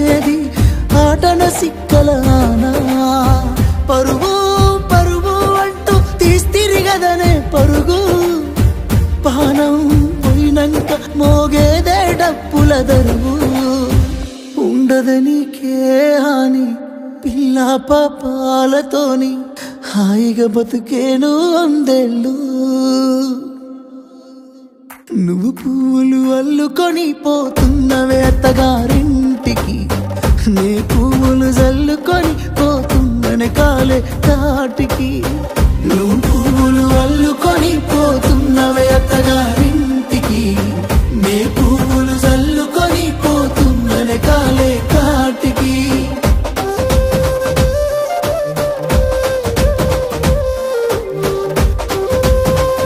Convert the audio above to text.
చేసేది ఆటన సిక్కలానా పరువు పరువు అంటూ తీస్తిరిగదనే పరుగు పానం పోయినంక మోగేదే డప్పుల దరువు ఉండదనికే హాని పిల్ల పాపాలతోని హాయిగా బతుకేను వందేళ్ళు నువ్వు పూలు అల్లుకొని పోతున్నవే అత్తగారింటికి నీ పూలు జల్లుకొని పోతున్ననే కాలే కాటికి నువ్వు పూలు అల్లుకొని